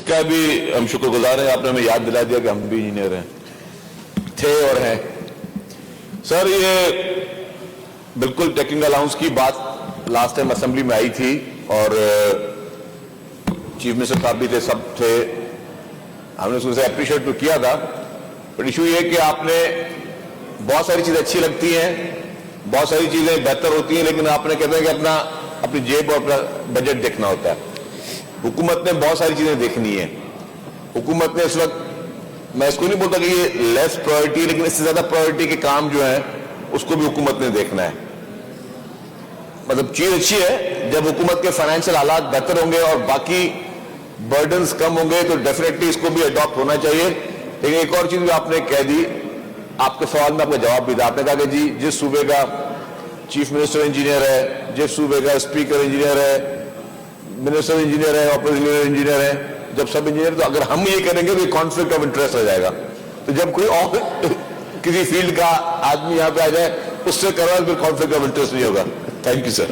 کا بھی ہم شکر گزار ہیں, آپ نے ہمیں یاد دلا دیا کہ ہم بھی انجینئر ہیں, تھے اور ہیں. سر یہ بالکل ٹیکنیکل الاؤنس کی بات لاسٹ ٹائم اسمبلی میں آئی تھی اور چیف منسٹر صاحب بھی تھے, سب تھے, ہم نے اس کو اپریشیٹ تو کیا تھا. بٹ ایشو یہ کہ آپ نے بہت ساری چیزیں اچھی لگتی ہیں, بہت ساری چیزیں بہتر ہوتی ہیں, لیکن آپ نے کہتے ہیں کہ اپنی جیب اور اپنا بجٹ دیکھنا ہوتا ہے. حکومت نے بہت ساری چیزیں دیکھنی ہیں. حکومت نے اس وقت, میں اس کو نہیں بولتا کہ یہ لیس پرائرٹی, لیکن اس سے زیادہ پرائرٹی کے کام جو ہیں اس کو بھی حکومت نے دیکھنا ہے. مطلب چیز اچھی ہے, جب حکومت کے فائنینشیل حالات بہتر ہوں گے اور باقی برڈنز کم ہوں گے تو ڈیفینیٹلی اس کو بھی اڈاپٹ ہونا چاہیے. لیکن ایک اور چیز بھی آپ نے کہہ دی, آپ کے سوال میں آپ کا جواب بھی تھا. آپ نے کہا کہ جی جس صوبے کا چیف منسٹر انجینئر ہے, جس صوبے کا اسپیکر انجینئر ہے, منسٹر انجینئر ہے, اپوزیشن انجینئر ہے, جب سب انجینئر, تو اگر ہم یہ کریں گے تو کانفلکٹ آف انٹرسٹ ہو جائے گا. تو جب کوئی اور کسی فیلڈ کا آدمی یہاں پہ آ جائے, اس سے کرو پھر کانفلکٹ آف انٹرسٹ نہیں ہوگا. Thank you sir.